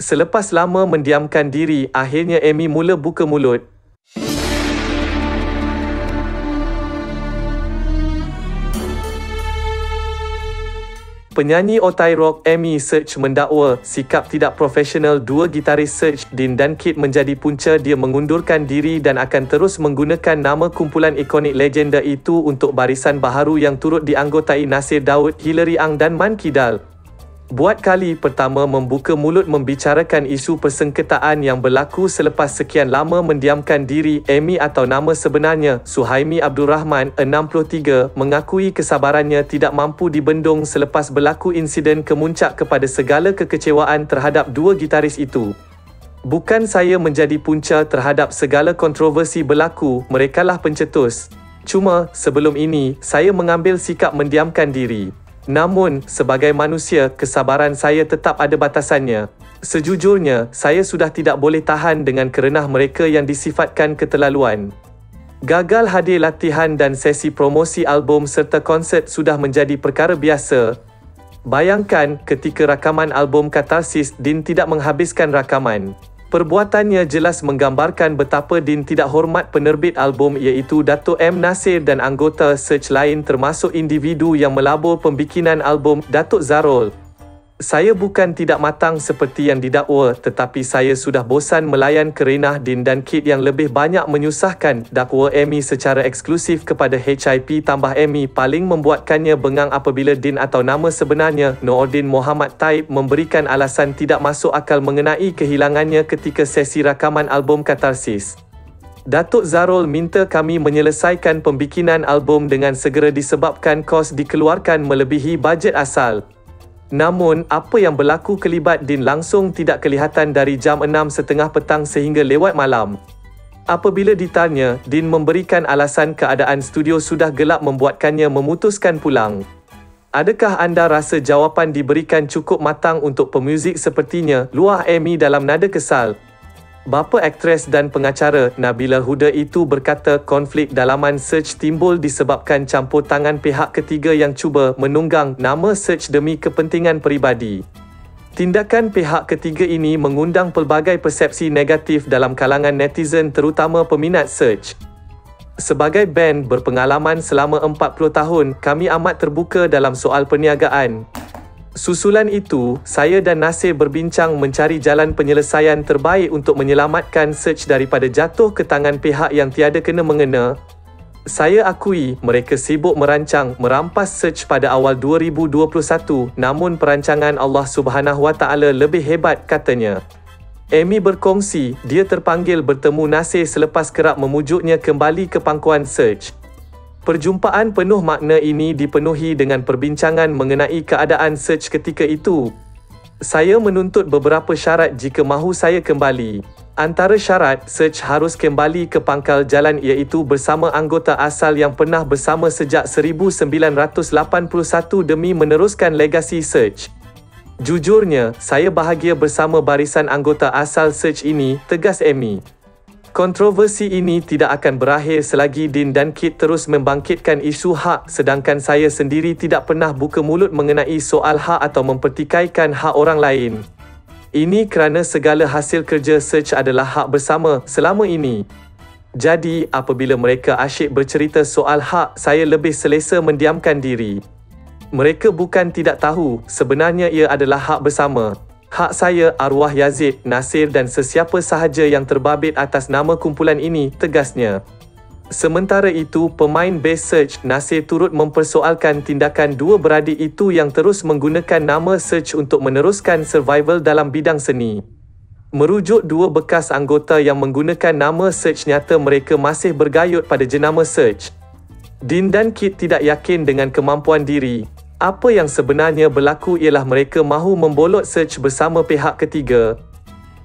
Selepas lama mendiamkan diri, akhirnya Amy mula buka mulut. Penyanyi otai rock Amy Search mendakwa sikap tidak profesional dua gitaris Search, Dean dan Kit menjadi punca dia mengundurkan diri dan akan terus menggunakan nama kumpulan ikonik legenda itu untuk barisan baharu yang turut dianggotai Nasir Daud, Hillary Ang dan Man Kidal. Buat kali pertama membuka mulut membicarakan isu persengketaan yang berlaku selepas sekian lama mendiamkan diri, Amy atau nama sebenarnya Suhaimi Abdul Rahman, 63, mengakui kesabarannya tidak mampu dibendung selepas berlaku insiden kemuncak kepada segala kekecewaan terhadap dua gitaris itu. Bukan saya menjadi punca terhadap segala kontroversi berlaku, merekalah pencetus. Cuma, sebelum ini, saya mengambil sikap mendiamkan diri. Namun, sebagai manusia, kesabaran saya tetap ada batasannya. Sejujurnya, saya sudah tidak boleh tahan dengan kerenah mereka yang disifatkan keterlaluan. Gagal hadir latihan dan sesi promosi album serta konsert sudah menjadi perkara biasa. Bayangkan, ketika rakaman album Katharsis, Dean tidak menghabiskan rakaman. Perbuatannya jelas menggambarkan betapa Dean tidak hormat penerbit album iaitu Dato' M. Nasir dan anggota Search lain termasuk individu yang melabur pembikinan album, Datuk Zarol. Saya bukan tidak matang seperti yang didakwa, tetapi saya sudah bosan melayan kerenah Dean dan Kit yang lebih banyak menyusahkan. Dakwa Amy secara eksklusif kepada HIP tambah Amy paling membuatkannya bengang apabila Dean atau nama sebenarnya Noordin Muhammad Taib memberikan alasan tidak masuk akal mengenai kehilangannya ketika sesi rakaman album Katharsis. Datuk Zarol minta kami menyelesaikan pembikinan album dengan segera disebabkan kos dikeluarkan melebihi bajet asal. Namun, apa yang berlaku kelibat Dean langsung tidak kelihatan dari jam 6.30 petang sehingga lewat malam. Apabila ditanya, Dean memberikan alasan keadaan studio sudah gelap membuatkannya memutuskan pulang. Adakah anda rasa jawapan diberikan cukup matang untuk pemuzik sepertinya? Luah Amy dalam nada kesal. Bapa aktris dan pengacara, Nabila Huda itu berkata konflik dalaman Search timbul disebabkan campur tangan pihak ketiga yang cuba menunggang nama Search demi kepentingan peribadi. Tindakan pihak ketiga ini mengundang pelbagai persepsi negatif dalam kalangan netizen terutama peminat Search. Sebagai band berpengalaman selama 40 tahun, kami amat terbuka dalam soal perniagaan. Susulan itu, saya dan Nasir berbincang mencari jalan penyelesaian terbaik untuk menyelamatkan Search daripada jatuh ke tangan pihak yang tiada kena-mengena. Saya akui, mereka sibuk merampas Search pada awal 2021, namun perancangan Allah Subhanahu Wa Taala lebih hebat, katanya. Amy berkongsi, dia terpanggil bertemu Nasir selepas kerap memujuknya kembali ke pangkuan Search. Perjumpaan penuh makna ini dipenuhi dengan perbincangan mengenai keadaan Search ketika itu. Saya menuntut beberapa syarat jika mahu saya kembali. Antara syarat, Search harus kembali ke pangkal jalan iaitu bersama anggota asal yang pernah bersama sejak 1981 demi meneruskan legasi Search. Jujurnya, saya bahagia bersama barisan anggota asal Search ini, tegas Amy. Kontroversi ini tidak akan berakhir selagi Dean dan Kit terus membangkitkan isu hak sedangkan saya sendiri tidak pernah buka mulut mengenai soal hak atau mempertikaikan hak orang lain. Ini kerana segala hasil kerja Search adalah hak bersama selama ini. Jadi, apabila mereka asyik bercerita soal hak, saya lebih selesa mendiamkan diri. Mereka bukan tidak tahu, sebenarnya ia adalah hak bersama. Hak saya, arwah Yazid, Nasir dan sesiapa sahaja yang terbabit atas nama kumpulan ini, tegasnya. Sementara itu, pemain bas Search, Nasir turut mempersoalkan tindakan dua beradik itu yang terus menggunakan nama Search untuk meneruskan survival dalam bidang seni. Merujuk dua bekas anggota yang menggunakan nama Search nyata mereka masih bergayut pada jenama Search. Dean dan Kit tidak yakin dengan kemampuan diri. Apa yang sebenarnya berlaku ialah mereka mahu membolot Search bersama pihak ketiga.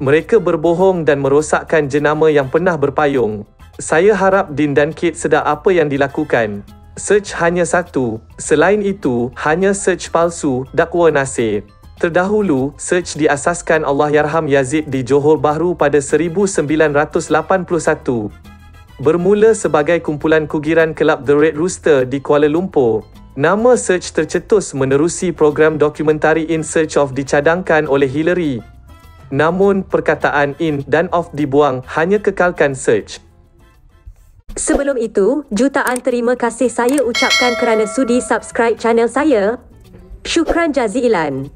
Mereka berbohong dan merosakkan jenama yang pernah berpayung. Saya harap Dean dan Kit sedar apa yang dilakukan. Search hanya satu. Selain itu, hanya Search palsu, dakwa Nasir. Terdahulu, Search diasaskan Allahyarham Yazid di Johor Bahru pada 1981. Bermula sebagai kumpulan kugiran kelab The Red Rooster di Kuala Lumpur. Nama Search tercetus menerusi program dokumentari In Search of dicadangkan oleh Hillary. Namun perkataan in dan of dibuang, hanya kekalkan search. Sebelum itu, jutaan terima kasih saya ucapkan kerana sudi subscribe channel saya. Syukran jazilan.